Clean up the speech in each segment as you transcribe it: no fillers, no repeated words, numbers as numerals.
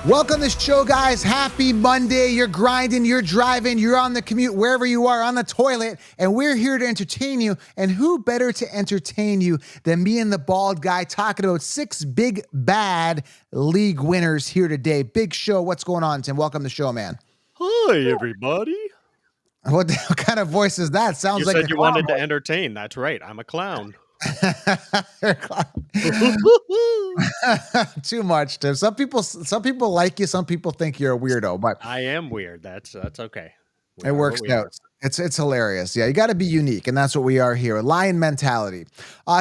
Welcome to the show, guys. Happy Monday. You're grinding, you're driving, you're on the commute, wherever you are, on the toilet, and we're here to entertain you. And who better to entertain you than me and the bald guy talking about 6 big, bad league winners here today. Big show. What's going on, Tim? Welcome to the show, man. Hi, everybody. What kind of voice is that? Sounds You like said a you wanted to entertain. That's right. I'm a clown. You're a clown. Too much, Tim. Some people like you. Some people think you're a weirdo, but I am weird. That's okay. it works out. It's hilarious. Yeah, you got to be unique, and that's what we are here. Lion mentality.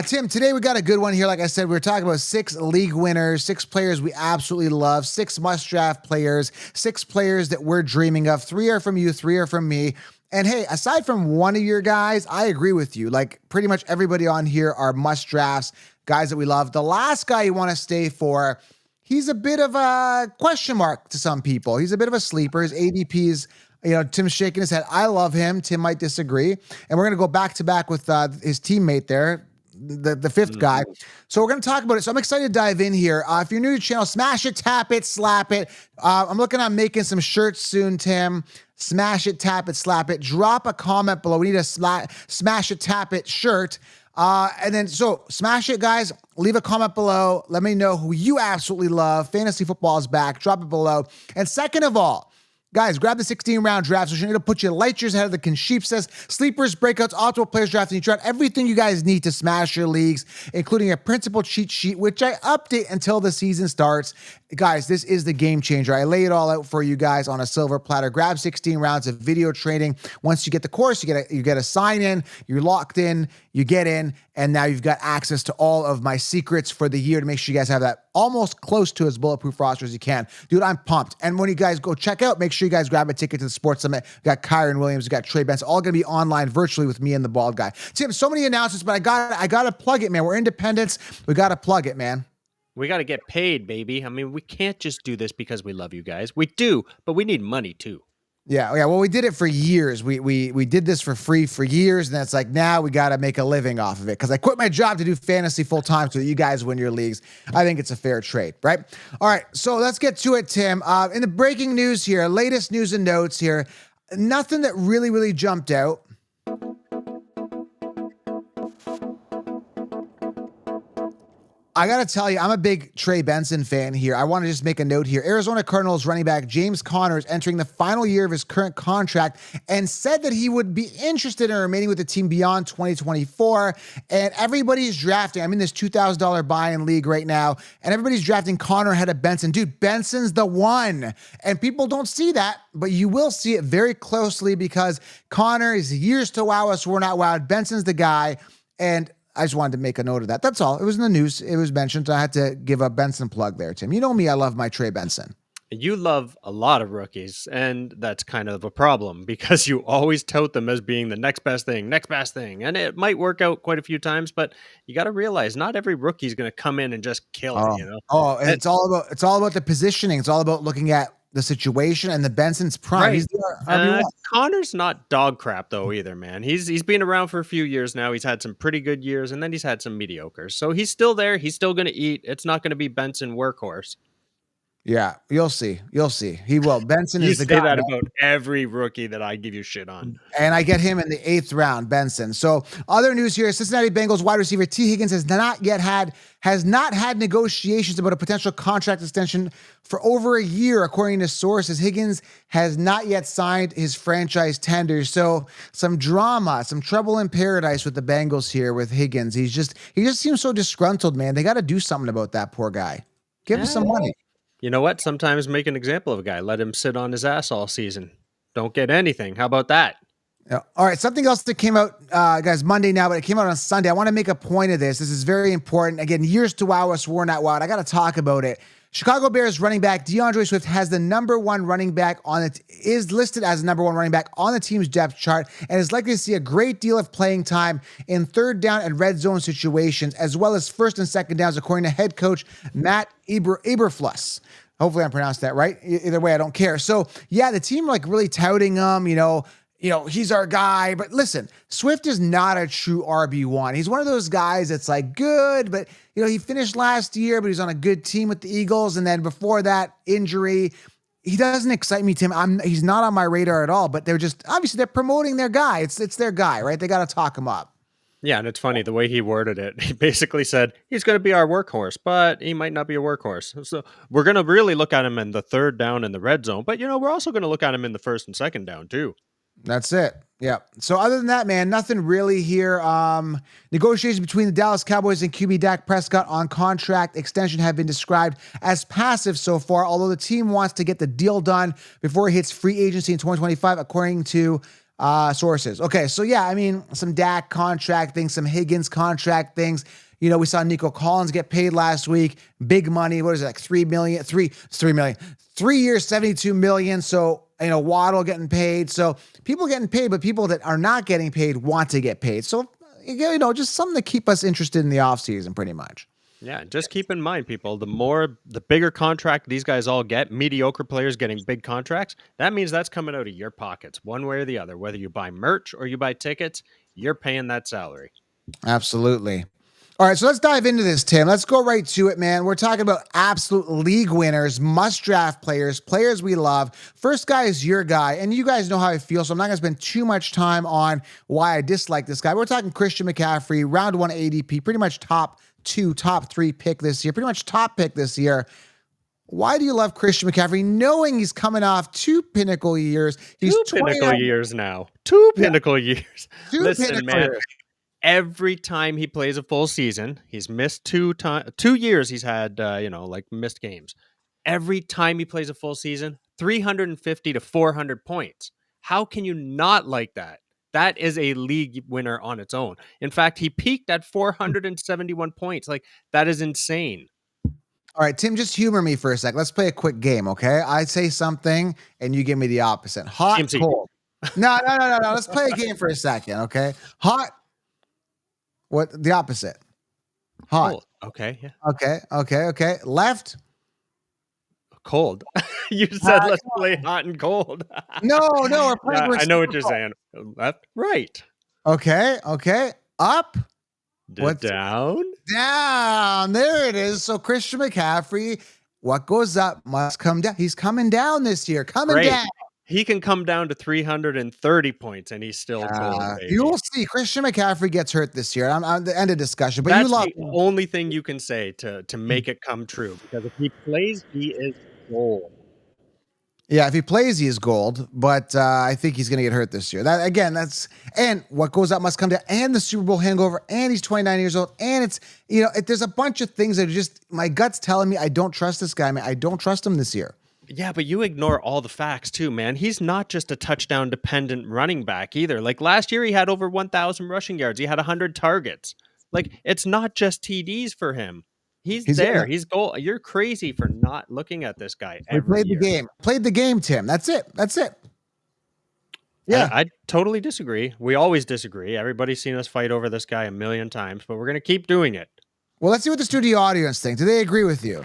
Tim, today we got a good one here. Like I said, we're talking about 6 league winners, 6 players we absolutely love, 6 must-draft players, 6 players that we're dreaming of. 3 are from you, 3 are from me. And hey, aside from one of your guys, I agree with you. Like pretty much everybody on here are must-drafts, guys that we love. The last guy you want to stay for, he's a bit of a question mark to some people. He's a bit of a sleeper. His ADP's, Tim's shaking his head. I love him. Tim might disagree. And we're going to go back to back with his teammate there, the 5th guy. So we're going to talk about it. So I'm excited to dive in here. If you're new to the channel, smash it, tap it, slap it. I'm looking at making some shirts soon, Tim. Smash it, tap it, slap it. Drop a comment below. We need a smash it, tap it shirt. And then, so smash it, guys. Leave a comment below. Let me know who you absolutely love. Fantasy football is back. Drop it below. And second of all, guys, grab the 16-round draft. So it'll put you light years ahead of the Conchipsas, sleepers, breakouts, optimal players draft, and you draft everything you guys need to smash your leagues, including a principal cheat sheet, which I update until the season starts. Guys, this is the game changer. I lay it all out for you guys on a silver platter. Grab 16 rounds of video training. Once you get the course, you get a sign in, you're locked in, you get in, and now you've got access to all of my secrets for the year to make sure you guys have that almost close to as bulletproof roster as you can. Dude, I'm pumped. And when you guys go check out, make sure you guys grab a ticket to the Sports Summit. We got Kyron Williams, we got Trey Benson, all going to be online virtually with me and the bald guy. Tim, so many announcements, but I got to plug it, man. We're independents. We got to plug it, man. We got to get paid, baby. I mean, we can't just do this because we love you guys. We do, but we need money too. Yeah. Well, we did it for years. We did this for free for years, and that's like now we got to make a living off of it because I quit my job to do fantasy full time so that you guys win your leagues. I think it's a fair trade, right? All right, so let's get to it, Tim. In the breaking news here, latest news and notes here, nothing that really jumped out. I got to tell you, I'm a big Trey Benson fan here. I want to just make a note here. Arizona Cardinals running back James Conner is entering the final year of his current contract and said that he would be interested in remaining with the team beyond 2024. And everybody's drafting. I'm in this $2,000 buy-in league right now, and everybody's drafting Conner ahead of Benson. Dude, Benson's the one. And people don't see that, but you will see it very closely because Conner is years to wow us. We're not wowed. Benson's the guy. And I just wanted to make a note of that. That's all. It was in the news. It was mentioned. So I had to give a Benson plug there, Tim. You know me. I love my Trey Benson. You love a lot of rookies, and that's kind of a problem because you always tout them as being the next best thing. And it might work out quite a few times, but you got to realize not every rookie is going to come in and just kill it, and it's all about the positioning. It's all about looking at the situation and the Benson's prime. Right. Connor's not dog crap though either, man. He's been around for a few years now. He's had some pretty good years, and then he's had some mediocres. So he's still there. He's still going to eat. It's not going to be Benson workhorse. Yeah, you'll see. He will. Benson is the guy. You say that about every rookie that I give you shit on. And I get him in the 8th round, Benson. So other news here, Cincinnati Bengals wide receiver T. Higgins has not had negotiations about a potential contract extension for over a year, according to sources. Higgins has not yet signed his franchise tender. So some drama, some trouble in paradise with the Bengals here with Higgins. He just seems so disgruntled, man. They got to do something about that poor guy. Give him some money. You know what? Sometimes make an example of a guy. Let him sit on his ass all season. Don't get anything. How about that? Yeah. All right. Something else that came out, guys, Monday now, but it came out on Sunday. I want to make a point of this. This is very important. Again, years to wow us, we're not wowed. I got to talk about it. Chicago Bears running back DeAndre Swift has the number one running back on it, is listed as the number one running back on the team's depth chart, and is likely to see a great deal of playing time in third down and red zone situations, as well as first and second downs, according to head coach Matt Eberflus. Hopefully I pronounced that right. Either way, I don't care. So yeah, the team like really touting him, he's our guy. But listen, Swift is not a true RB1. He's one of those guys that's like good, but he finished last year, but he's on a good team with the Eagles. And then before that injury, he doesn't excite me, Tim. He's not on my radar at all, but they're promoting their guy. It's their guy, right? They got to talk him up. Yeah, and it's funny the way he worded it. He basically said he's going to be our workhorse, but he might not be a workhorse. So we're going to really look at him in the third down in the red zone, but we're also going to look at him in the first and second down too. That's it. Yeah. So other than that, man, nothing really here. Negotiations between the Dallas Cowboys and QB Dak Prescott on contract extension have been described as passive so far, although the team wants to get the deal done before it hits free agency in 2025, according to sources. Okay. So yeah, I mean, some Dak contract things, some Higgins contract things. We saw Nico Collins get paid last week. Big money. What is it? Like $3 million, 3 years, $72 million. So, Waddle getting paid. So people getting paid, but people that are not getting paid want to get paid. So, just something to keep us interested in the offseason pretty much. Yeah, just keep in mind, people, the bigger contract these guys all get, mediocre players getting big contracts, that means that's coming out of your pockets, one way or the other. Whether you buy merch or you buy tickets, you're paying that salary. Absolutely. All right, so let's dive into this, Tim. Let's go right to it, man. We're talking about absolute league winners, must-draft players we love. First guy is your guy, and you guys know how I feel, so I'm not going to spend too much time on why I dislike this guy. We're talking Christian McCaffrey, round 1 ADP, pretty much top 2, top 3 pick this year, pretty much top pick this year. Why do you love Christian McCaffrey, knowing he's coming off 2 pinnacle years? He's 2 pinnacle years now. 2 pinnacle years. Listen, man. Years. Every time he plays a full season, he's missed 2 years. He's had, missed games. Every time he plays a full season, 350 to 400 points. How can you not like that? That is a league winner on its own. In fact, he peaked at 471 points. Like, that is insane. All right, Tim, just humor me for a sec. Let's play a quick game, okay? I say something and you give me the opposite. Hot, TMC. cold. No. Let's play a game for a second, okay? Hot. What the opposite? Hot. Cold. Okay. Yeah. Okay. Left. Cold. You said let's play hot and cold. No. We're playing. I know what you're saying. Left, right. Okay. Up. What's down? Down. There it is. So Christian McCaffrey, what goes up must come down. He's coming down this year. Coming down. He can come down to 330 points and he's still gold. You'll see. Christian McCaffrey gets hurt this year. I'm the end of discussion. But that's you love the only thing you can say to make it come true. Because if he plays, he is gold. Yeah, if he plays, he is gold. But I think he's going to get hurt this year. And what goes up must come down. And the Super Bowl hangover. And he's 29 years old. And it's there's a bunch of things that are just my gut's telling me I don't trust this guy. Man, I don't trust him this year. Yeah, but you ignore all the facts too, man. He's not just a touchdown-dependent running back either. Like last year, he had over 1,000 rushing yards. He had 100 targets. Like, it's not just TDs for him. He's there. He's goal. You're crazy for not looking at this guy every year. Played the game, Tim. That's it. Yeah. I totally disagree. We always disagree. Everybody's seen us fight over this guy a million times, but we're going to keep doing it. Well, let's see what the studio audience thinks. Do they agree with you?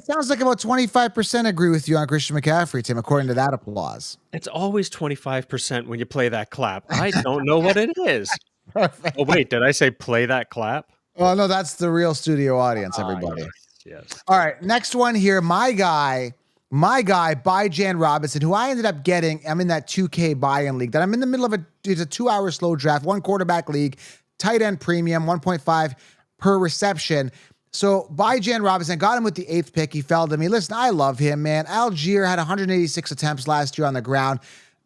Sounds like about 25% agree with you on Christian McCaffrey, Tim, according to that applause. It's always 25% when you play that clap. I don't know what it is. Perfect. Oh, wait, did I say play that clap? Oh, no, that's the real studio audience, everybody. Yes. All right, next one here. My guy, Bijan Robinson, who I ended up getting. I'm in that 2K buy-in league that I'm in the middle of. It's a 2-hour slow draft, 1 quarterback league, tight end premium, 1.5 per reception. So Bijan Robinson, got him with the 8th pick. He fell to me. Listen, I love him, man. Algier had 186 attempts last year on the ground.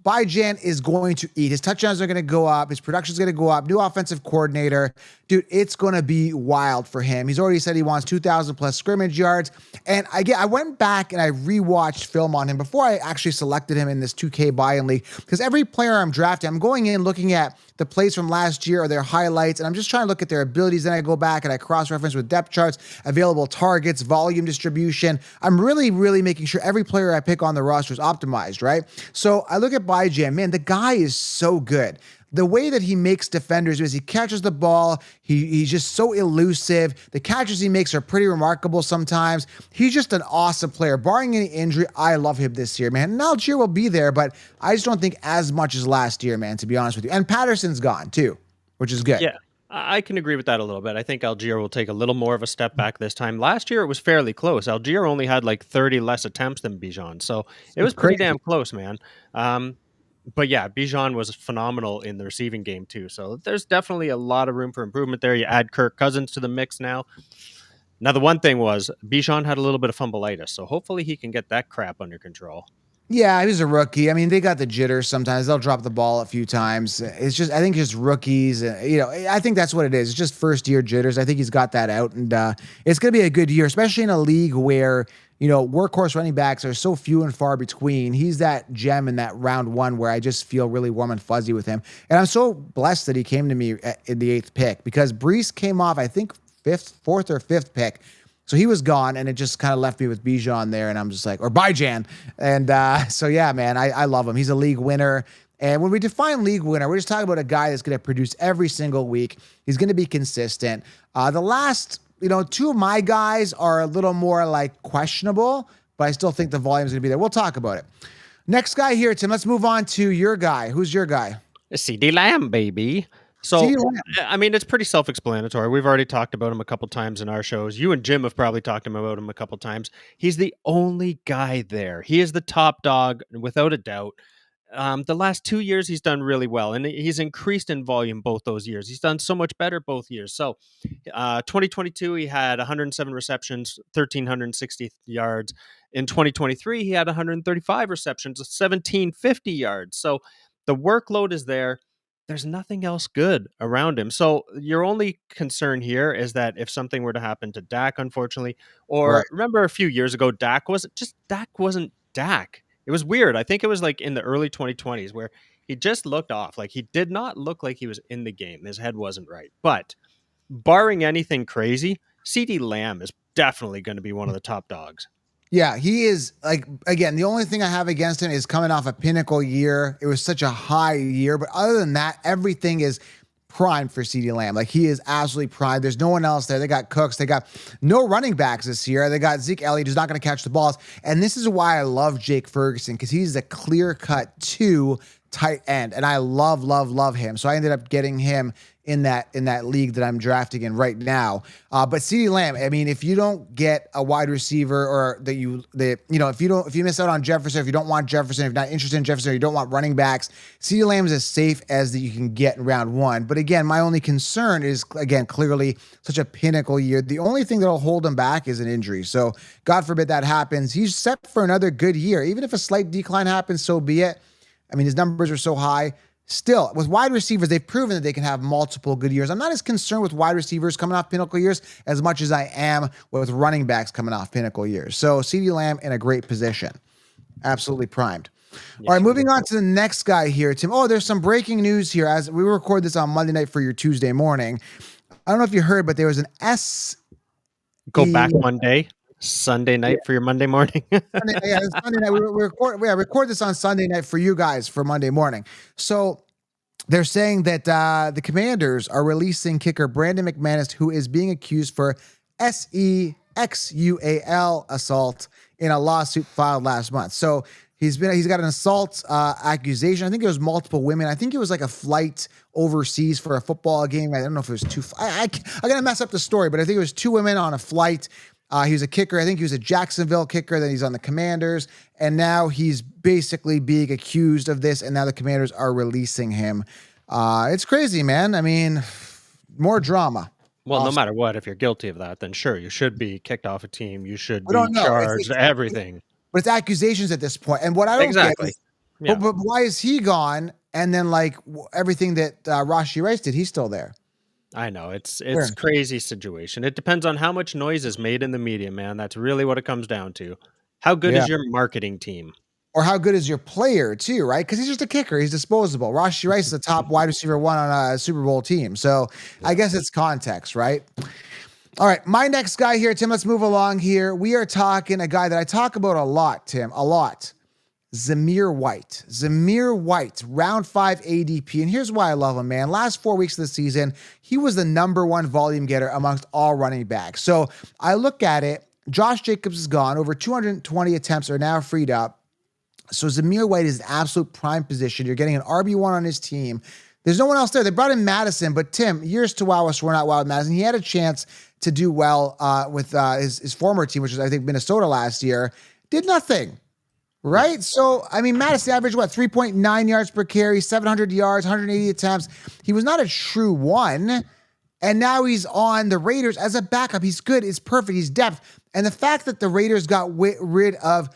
Bijan is going to eat. His touchdowns are going to go up. His production is going to go up. New offensive coordinator. Dude, it's going to be wild for him. He's already said he wants 2,000 plus scrimmage yards. And I went back and I rewatched film on him before I actually selected him in this 2K buy-in league. Because every player I'm drafting, I'm going in looking at the plays from last year or their highlights. And I'm just trying to look at their abilities. Then I go back and I cross-reference with depth charts, available targets, volume distribution. I'm really, really making sure every player I pick on the roster is optimized, right? So I look at Jam, man, the guy is so good. The way that he makes defenders is he catches the ball. He's just so elusive. The catches he makes are pretty remarkable sometimes. He's just an awesome player. Barring any injury, I love him this year, man. And Algier will be there, but I just don't think as much as last year, man, to be honest with you. And Patterson's gone too, which is good. Yeah, I can agree with that a little bit. I think Algier will take a little more of a step back this time. Last year, it was fairly close. Algier only had like 30 less attempts than Bijan, so it It's was pretty crazy. damn close, man. Um, but yeah, Bijan was phenomenal in the receiving game too. So there's definitely a lot of room for improvement there. You add Kirk Cousins to the mix now. Now the one thing was Bijan had a little bit of fumbleitis, so hopefully he can get that crap under control. Yeah, he's a rookie. I mean, they got the jitters sometimes. They'll drop the ball a few times. It's just, I think, just rookies. I think that's what it is. It's just first year jitters. I think he's got that out, and it's going to be a good year, especially in a league where workhorse running backs are so few and far between. He's that gem in that round one where I just feel really warm and fuzzy with him, and I'm so blessed that he came to me in the eighth pick because Brees came off, I think, fourth or fifth pick. So he was gone, and it just kind of left me with Bijan there, and I'm just like, or Bijan. And so, yeah, man, I love him. He's a league winner. And when we define league winner, we're just talking about a guy that's going to produce every single week. He's going to be consistent. The last, two of my guys are a little more like questionable, but I still think the volume is going to be there. We'll talk about it. Next guy here, Tim. Let's move on to your guy. Who's your guy? CD Lamb, baby. So, CeeDee Lamb. I mean, it's pretty self-explanatory. We've already talked about him a couple times in our shows. You and Jim have probably talked about him a couple times. He's the only guy there. He is the top dog, without a doubt. The last 2 years, he's done really well, and he's increased in volume both those years. He's done so much better both years. So, 2022, he had 107 receptions, 1,360 yards. In 2023, he had 135 receptions, 1,750 yards. So, the workload is there. There's nothing else good around him. So your only concern here is that if something were to happen to Dak, unfortunately, Right. or remember a few years ago, Dak wasn't Dak. It was weird. I think it was like in the early 2020s where he just looked off. Like he did not look like he was in the game. His head wasn't right. But barring anything crazy, CD Lamb is definitely going to be one of the top dogs. Yeah, he is like again, the only thing I have against him is coming off a pinnacle year. It was such a high year, but other than that, everything is primed for CeeDee Lamb. Like he is absolutely primed. There's no one else there. They got Cooks. They got no running backs this year. They got Zeke Elliott who's not going to catch the balls. And this is why I love Jake Ferguson because he's a clear-cut two tight end, and I love, love, love him. So I ended up getting him in that league that I'm drafting in right now. But CeeDee Lamb, I mean, if you don't get a wide receiver or if you miss out on Jefferson, if you don't want Jefferson, if you're not interested in Jefferson, or you don't want running backs, CeeDee Lamb is as safe as that you can get in round one. But again, my only concern is again clearly such a pinnacle year. The only thing that'll hold him back is an injury. So God forbid that happens. He's set for another good year. Even if a slight decline happens, so be it. I mean, his numbers are so high. Still, with wide receivers, they've proven that they can have multiple good years. I'm not as concerned with wide receivers coming off pinnacle years as much as I am with running backs coming off pinnacle years. So CeeDee Lamb in a great position. Absolutely primed. All right, Yes, moving on to the next guy here, Tim. Oh, there's some breaking news here. As we record this on Monday night for your Tuesday morning. I don't know if you heard, but there was an go back one day, Sunday night for your Monday morning. It's Sunday night. We record this on Sunday night for you guys for Monday morning. So they're saying that the Commanders are releasing kicker Brandon McManus, who is being accused for sexual assault in a lawsuit filed last month. So he's got an assault accusation. I think it was multiple women. I think it was like a flight overseas for a football game. I don't know if it was two. I'm gonna mess up the story, but I think it was two women on a flight. He was a kicker. I think he was a Jacksonville kicker. Then he's on the Commanders. And now he's basically being accused of this. And now the Commanders are releasing him. It's crazy, man. I mean, more drama. Well, no matter what, if you're guilty of that, then sure, you should be kicked off a team. You should I be don't know. charged, everything. But it's accusations at this point. And what I don't get Exactly. is, Yeah. but why is he gone? And then like everything that Rashi Rice did, he's still there. I know. It's Sure. crazy situation. It depends on how much noise is made in the media, man. That's really what it comes down to. How good Yeah. is your marketing team? Or how good is your player too, right? Because he's just a kicker. He's disposable. Rashi Rice is the top wide receiver one on a Super Bowl team. So I guess it's context, right? All right, my next guy here, Tim, let's move along here. We are talking a guy that I talk about a lot, Tim, a lot. Zamir White. Zamir White, round 5 ADP. And here's why I love him, man. Last 4 weeks of the season, he was the number one volume getter amongst all running backs. So I look at it. Josh Jacobs is gone. Over 220 attempts are now freed up. So Zamir White is an absolute prime position. You're getting an RB1 on his team. There's no one else there. They brought in Madison, but Tim, years to wow us, we're not wow with Madison. He had a chance to do well with his former team, which was, I think, Minnesota last year. Did nothing. Yeah. Right? So, I mean, Madison averaged what, 3.9 yards per carry, 700 yards, 180 attempts. He was not a true one. And now he's on the Raiders as a backup. He's good. It's perfect. He's depth. And the fact that the Raiders got rid of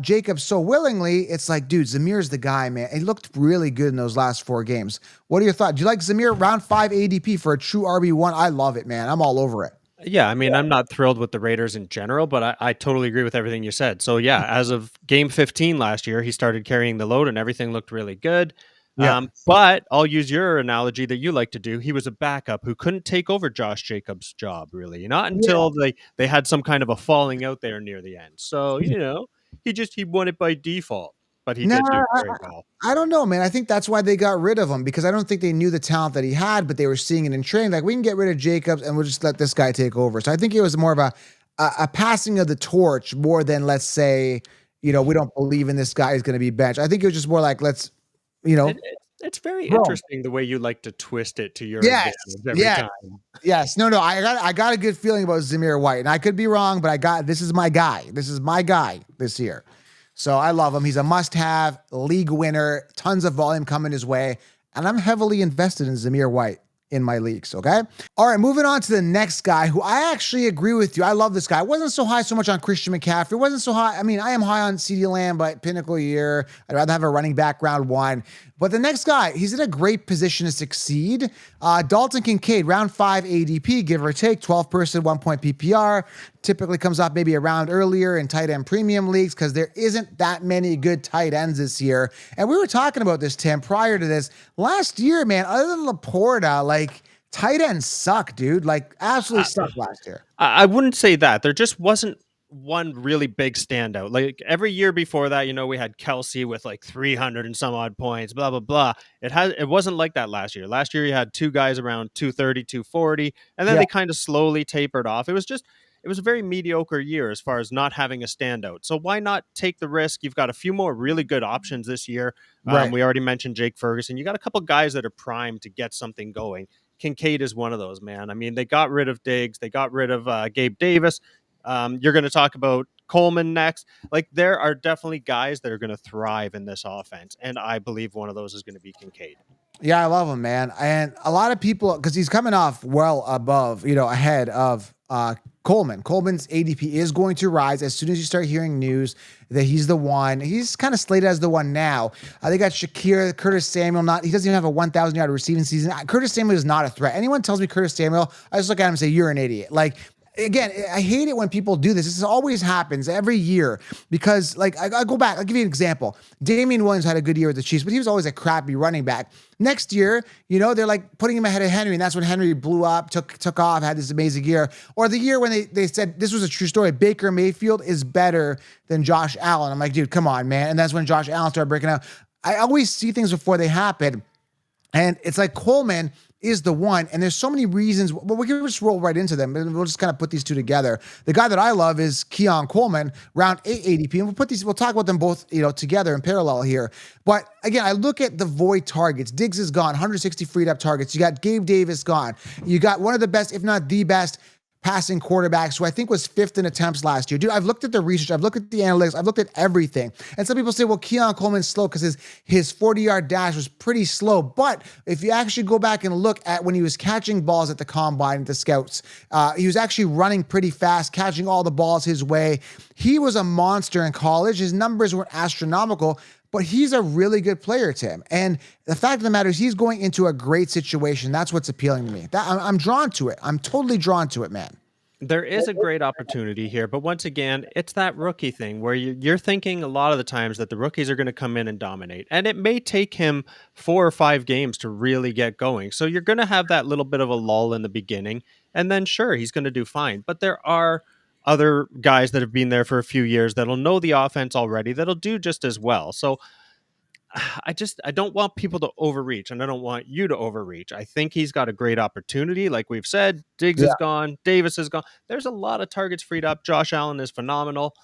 Jacobs so willingly, it's like, dude, Zamir's the guy, man. He looked really good in those last 4 games. What are your thoughts? Do you like Zamir round 5 ADP for a true RB1? I love it, man. I'm all over it. Yeah, I mean, I'm not thrilled with the Raiders in general, but I totally agree with everything you said. So yeah, as of game 15 last year, he started carrying the load and everything looked really good. Yeah. But I'll use your analogy that you like to do. He was a backup who couldn't take over Josh Jacobs' job, really, not Yeah. until they had some kind of a falling out there near the end. So he won it by default, but he No, did do very well. I don't know, man. I think that's why they got rid of him because I don't think they knew the talent that he had, but they were seeing it in training. Like we can get rid of Jacobs and we'll just let this guy take over. So I think it was more of a passing of the torch more than let's say, we don't believe in this guy is going to be benched. I think it was just more like let's, you know, It's very grow. interesting the way you like to twist it to your Yes, advantage every yes, time. yes. No, no. I got a good feeling about Zamir White, and I could be wrong, but this is my guy. This is my guy this year. So I love him. He's a must-have league winner. Tons of volume coming his way, and I'm heavily invested in Zamir White in my leagues. Okay. All right. Moving on to the next guy, who I actually agree with you. I love this guy. I wasn't so high so much on Christian McCaffrey. Wasn't so high. I mean, I am high on CeeDee Lamb, but pinnacle year. I'd rather have a running back round 1. But the next guy, he's in a great position to succeed. Dalton Kincaid, round 5 ADP, give or take, 12-person, 1-point PPR. Typically comes off maybe a round earlier in tight end premium leagues because there isn't that many good tight ends this year. And we were talking about this, Tim, prior to this. Last year, man, other than Laporta, like tight ends suck, dude. Like absolutely suck last year. I wouldn't say that. There just wasn't one really big standout. Like every year before that, we had Kelsey with like 300 and some odd points, blah, blah, blah. It wasn't like that last year. Last year, you had two guys around 230, 240, and then Yeah, they kind of slowly tapered off. It was a very mediocre year as far as not having a standout. So why not take the risk? You've got a few more really good options this year. right. We already mentioned Jake Ferguson. You got a couple guys that are primed to get something going. Kincaid is one of those, man. I mean, they got rid of Diggs, they got rid of Gabe Davis. You're going to talk about Coleman next. Like, there are definitely guys that are going to thrive in this offense, and I believe one of those is going to be Kincaid. Yeah, I love him, man. And a lot of people, because he's coming off well above, ahead of Coleman. Coleman's ADP is going to rise as soon as you start hearing news that he's the one. He's kind of slated as the one now. They got Shakir, Curtis Samuel. He doesn't even have a 1,000-yard receiving season. Curtis Samuel is not a threat. Anyone tells me Curtis Samuel, I just look at him and say, you're an idiot. Like, again, I hate it when people do this. This always happens every year because, like, I go back. I'll give you an example. Damian Williams had a good year with the Chiefs, but he was always a crappy running back. Next year, they're like putting him ahead of Henry, and that's when Henry blew up, took off, had this amazing year. Or the year when they said this was a true story. Baker Mayfield is better than Josh Allen. I'm like, dude, come on, man. And that's when Josh Allen started breaking out. I always see things before they happen. And it's like Coleman is the one, and there's so many reasons. Well, we can just roll right into them, and we'll just kind of put these two together. The guy that I love is Keon Coleman, round 8 ADP, and we'll talk about them both, together in parallel here. But again, I look at the void targets. Diggs is gone, 160 freed up targets. You got Gabe Davis gone. You got one of the best, if not the best, passing quarterbacks who I think was 5th in attempts last year. Dude, I've looked at the research. I've looked at the analytics. I've looked at everything. And some people say, well, Keon Coleman's slow because his 40-yard dash was pretty slow. But if you actually go back and look at when he was catching balls at the combine, at the scouts, he was actually running pretty fast, catching all the balls his way. He was a monster in college. His numbers weren't astronomical, but he's a really good player, Tim. And the fact of the matter is he's going into a great situation. That's what's appealing to me. I'm drawn to it. I'm totally drawn to it, man. There is a great opportunity here, but once again, it's that rookie thing where you're thinking a lot of the times that the rookies are going to come in and dominate, and it may take him 4 or 5 games to really get going. So you're going to have that little bit of a lull in the beginning, and then sure, he's going to do fine. But there are other guys that have been there for a few years that'll know the offense already, that'll do just as well. So I don't want people to overreach, and I don't want you to overreach. I think he's got a great opportunity. Like we've said, Diggs is Yeah. gone, Davis is gone. There's a lot of targets freed up. Josh Allen is phenomenal.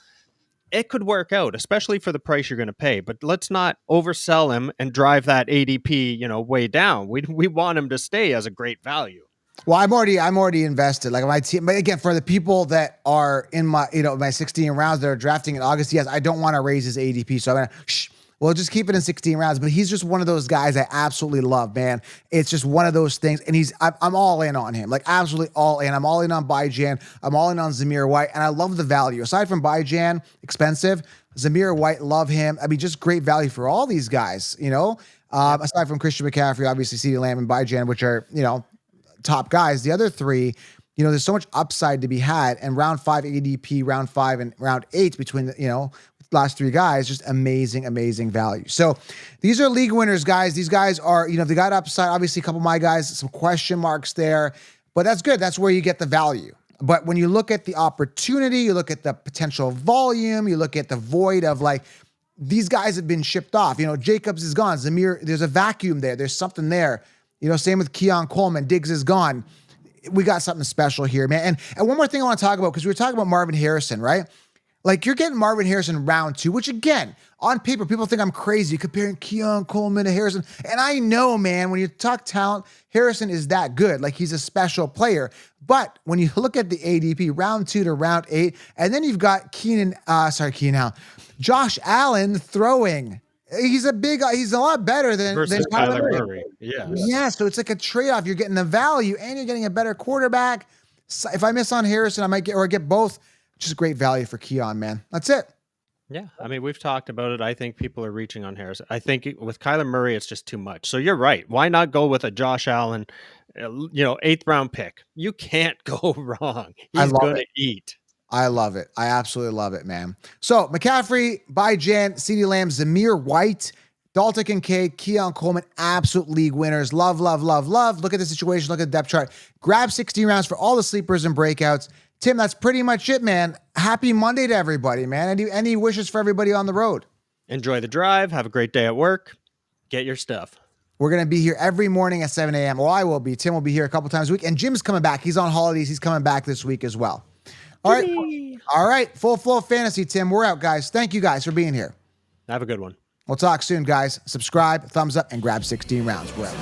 It could work out, especially for the price you're going to pay. But let's not oversell him and drive that ADP, way down. We want him to stay as a great value. Well, I'm already invested. Like my team, but again, for the people that are in my 16 rounds that are drafting in August, yes, I don't want to raise his ADP. So I'm gonna we'll just keep it in 16 rounds. But he's just one of those guys I absolutely love, man. It's just one of those things, and I'm all in on him, like absolutely all in. I'm all in on Bijan. I'm all in on Zamir White, and I love the value. Aside from Bijan, expensive. Zamir White, love him. I mean, just great value for all these guys. Aside from Christian McCaffrey, obviously CeeDee Lamb and Bijan, which are top guys. The other three, there's so much upside to be had. And round 5 ADP, round 5 and round 8 between the last three guys, just amazing value. So these are league winners, guys. These guys are, they got upside. Obviously, a couple of my guys, some question marks there, but that's good. That's where you get the value. But when you look at the opportunity, you look at the potential volume, you look at the void of these guys have been shipped off. Jacobs is gone. Zamir, there's a vacuum there. There's something there. Same with Keon Coleman. Diggs is gone. We got something special here, man. And one more thing I want to talk about, because we were talking about Marvin Harrison, right? Like, you're getting Marvin Harrison round 2, which again, on paper, people think I'm crazy comparing Keon Coleman to Harrison. And I know, man, when you talk talent, Harrison is that good. Like, he's a special player. But when you look at the ADP, round 2 to round 8, and then you've got Josh Allen throwing. He's a lot better than Kyler Murray. Yes. Yeah, so it's like a trade-off. You're getting the value and you're getting a better quarterback. So if I miss on Harrison, I might get both. Just great value for Keon, man. That's it. Yeah, I mean, we've talked about it. I think people are reaching on Harrison. I think with Kyler Murray, it's just too much. So you're right. Why not go with a Josh Allen, 8th round pick? You can't go wrong. He's going to eat. I love it. I absolutely love it, man. So McCaffrey, Bijan, CeeDee Lamb, Zamir White, Dalton Kincaid, Keon Coleman, absolute league winners. Love. Look at the situation. Look at the depth chart. Grab 16 rounds for all the sleepers and breakouts. Tim, that's pretty much it, man. Happy Monday to everybody, man. Any wishes for everybody on the road? Enjoy the drive. Have a great day at work. Get your stuff. We're going to be here every morning at 7 a.m. Well, I will be. Tim will be here a couple times a week. And Jim's coming back. He's on holidays. He's coming back this week as well. All right. Full flow of fantasy, Tim. We're out, guys. Thank you guys for being here. Have a good one. We'll talk soon, guys. Subscribe, thumbs up, and grab 16 rounds. We're out.